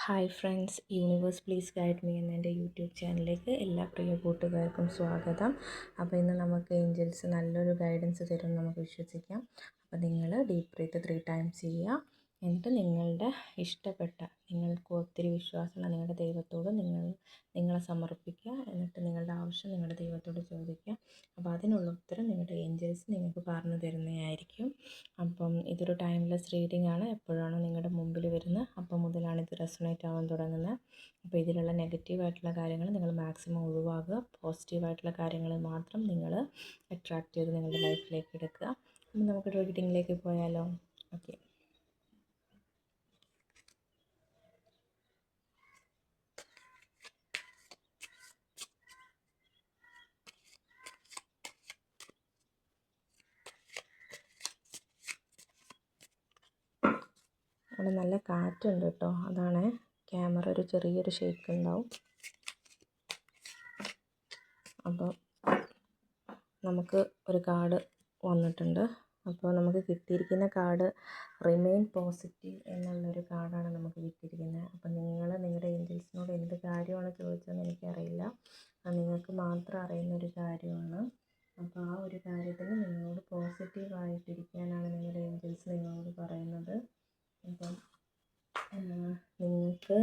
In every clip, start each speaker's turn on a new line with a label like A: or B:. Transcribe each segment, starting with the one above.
A: Hi friends, universe please guide me എന്ന എൻ്റെ YouTube ചാനലിലേക്ക് എല്ലാ പ്രിയ കൂട്ടുകാർക്കും സ്വാഗതം. അപ്പോൾ ഇന്ന് നമുക്ക് ഏഞ്ചൽസ് നല്ലൊരു ഗൈഡൻസ് തരും നമുക്ക് വിശ്വസിക്കാം. അപ്പോൾ നിങ്ങൾ ഡീപ്പ് ബ്രീത്ത് 3 ടൈംസ് ചെയ്യുക. എന്നിട്ട് നിങ്ങളുടെ ഇഷ്ടപ്പെട്ട, നിങ്ങൾക്ക് ഒത്തിരി വിശ്വാസമുള്ള നിങ്ങളുടെ ദൈവത്തോട് നിങ്ങളെ സമർപ്പിക്കുക. എന്നിട്ട് നിങ്ങളുടെ ആവശ്യം നിങ്ങളുടെ ദൈവത്തോട് ചോദിക്കുക. അപ്പോൾ അതിനുള്ള ഉത്തരം നിങ്ങളുടെ ഏഞ്ചൽസ് നിങ്ങൾക്ക് പറഞ്ഞു തരുന്നതായിരിക്കും. അപ്പം ഇതൊരു ടൈംലെസ് റീഡിംഗ് ആണ്. എപ്പോഴാണോ നിങ്ങളുടെ മുമ്പിൽ വരുന്നത് അപ്പം മുതലാണ് ഇത് റെസൊണേറ്റ് ആവാൻ തുടങ്ങുന്നത്. അപ്പോൾ ഇതിലുള്ള നെഗറ്റീവായിട്ടുള്ള കാര്യങ്ങൾ നിങ്ങൾ മാക്സിമം ഒഴിവാക്കുക. പോസിറ്റീവായിട്ടുള്ള കാര്യങ്ങൾ മാത്രം നിങ്ങൾ അട്രാക്റ്റ് ചെയ്ത് നിങ്ങളുടെ ലൈഫിലേക്ക് എടുക്കുക. അപ്പം നമുക്ക് റീഡിങ്ങിലേക്ക് പോയാലോ? ഓക്കെ. അവിടെ നല്ല കാറ്റുണ്ട് കേട്ടോ, അതാണ് ക്യാമറ ഒരു ചെറിയൊരു ഷേക്ക് ഉണ്ടാവും. അപ്പോൾ നമുക്ക് ഒരു കാർഡ് വന്നിട്ടുണ്ട്. അപ്പോൾ നമുക്ക് കിട്ടിയിരിക്കുന്ന കാർഡ് റിമെയിൻ പോസിറ്റീവ് എന്നുള്ളൊരു കാർഡാണ് നമുക്ക് കിട്ടിയിരിക്കുന്നത്. അപ്പോൾ നിങ്ങളുടെ ഏഞ്ചൽസിനോട് എന്ത് കാര്യമാണ് ചോദിച്ചതെന്ന് എനിക്കറിയില്ല, നിങ്ങൾക്ക് മാത്രം അറിയുന്നൊരു കാര്യമാണ്. അപ്പോൾ ആ ഒരു കാര്യത്തിൽ നിങ്ങളോട് പോസിറ്റീവായിട്ടിരിക്കാനാണ് നിങ്ങളുടെ ഏഞ്ചൽസ് നിങ്ങളോട് പറയുന്നത്. അപ്പം നിങ്ങൾക്ക്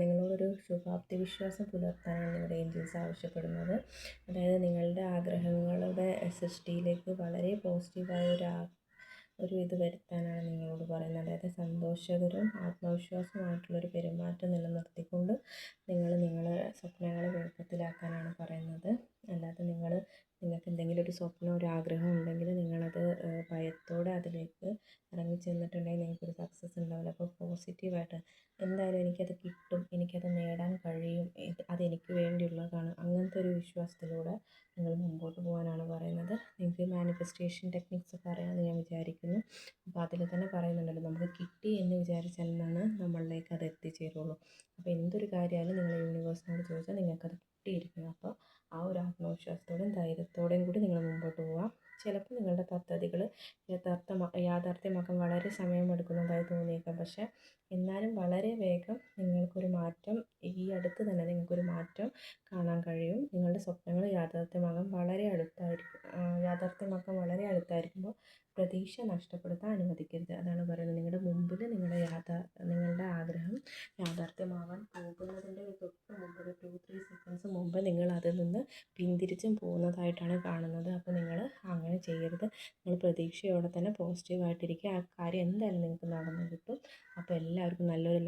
A: നിങ്ങളോടൊരു ശുഭാപ്തി വിശ്വാസം പുലർത്താനാണ് നിങ്ങളുടെ ഏഞ്ചൽസ് ആവശ്യപ്പെടുന്നത്. അതായത് നിങ്ങളുടെ ആഗ്രഹങ്ങളുടെ സൃഷ്ടിയിലേക്ക് വളരെ പോസിറ്റീവായ ഒരു ഇത് വരുത്താനാണ് നിങ്ങളോട് പറയുന്നത്. അതായത് സന്തോഷകരവും ആത്മവിശ്വാസമായിട്ടുള്ളൊരു പെരുമാറ്റം നിലനിർത്തിക്കൊണ്ട് നിങ്ങളുടെ സ്വപ്നങ്ങളെ വേഗത്തിലാക്കാനാണ് പറയുന്നത്. അല്ലാതെ നിങ്ങൾക്ക് എന്തെങ്കിലും ഒരു സ്വപ്നം, ഒരു ആഗ്രഹം ഉണ്ടെങ്കിൽ നിങ്ങളത് ഭയത്തോടെ അതിലേക്ക് ഇറങ്ങി ചെന്നിട്ടുണ്ടെങ്കിൽ നിങ്ങൾക്കൊരു സക്സസ് ഉണ്ടാവില്ല. അപ്പോൾ പോസിറ്റീവായിട്ട് എന്തായാലും എനിക്കത് കിട്ടും, എനിക്കത് നേടാൻ കഴിയും, അതെനിക്ക് വേണ്ടിയുള്ളതാണ്, അങ്ങനത്തെ ഒരു വിശ്വാസത്തിലൂടെ നിങ്ങൾ മുമ്പോട്ട് പോകാനാണ് പറയുന്നത്. നിങ്ങൾക്ക് മാനിഫെസ്റ്റേഷൻ ടെക്നിക്സ് ഒക്കെ അറിയാമെന്ന് ഞാൻ വിചാരിക്കുന്നു. അപ്പോൾ അതിൽ തന്നെ പറയുന്നുണ്ടല്ലോ, നമുക്ക് കിട്ടി എന്ന് വിചാരിച്ചാൽ നിന്നാണ് നമ്മളിലേക്ക് അത് എത്തിച്ചേരുള്ളൂ. അപ്പോൾ എന്തൊരു കാര്യമായാലും നിങ്ങൾ യൂണിവേഴ്സിനോട് ചോദിച്ചാൽ നിങ്ങൾക്കത് കിട്ടിയിരിക്കും. അപ്പോൾ ആ ഒരു ആത്മവിശ്വാസത്തോടെയും ധൈര്യത്തോടെയും കൂടി നിങ്ങൾ മുമ്പോട്ട് പോവാം. ചിലപ്പോൾ നിങ്ങളുടെ പദ്ധതികൾ യാഥാർത്ഥ്യമാക്കാൻ വളരെ സമയമെടുക്കുന്നതായി തോന്നിയേക്കാം. പക്ഷേ എന്നാലും വളരെ വേഗം നിങ്ങൾക്കൊരു മാറ്റം, ഈ അടുത്ത് തന്നെ നിങ്ങൾക്കൊരു മാറ്റം കാണാൻ കഴിയും. നിങ്ങളുടെ സ്വപ്നങ്ങൾ യാഥാർത്ഥ്യമാക്കാൻ വളരെ അടുത്തായിരിക്കുമ്പോൾ പ്രതീക്ഷ നഷ്ടപ്പെടുത്താൻ അനുവദിക്കരുത്. അതാണ് പറയുന്നത്. നിങ്ങളുടെ മുമ്പിൽ നിങ്ങളുടെ ആഗ്രഹം യാഥാർത്ഥ്യമാവാൻ പോകുന്നതിൻ്റെ തൊട്ട് മുമ്പ്, ഒരു 2-3 സെക്കൻഡ്സ് മുമ്പ് നിങ്ങൾ അതിൽ നിന്ന് പിന്തിരിച്ചും പോകുന്നതായിട്ടാണ് കാണുന്നത്. അപ്പോൾ നിങ്ങൾ അങ്ങനെ ചെയ്യരുത്. നിങ്ങൾ പ്രതീക്ഷയോടെ തന്നെ പോസിറ്റീവായിട്ടിരിക്കുക. ആ കാര്യം എന്തായാലും നിങ്ങൾക്ക് നടന്നു കിട്ടും. അപ്പോൾ എല്ലാവർക്കും നല്ലൊരു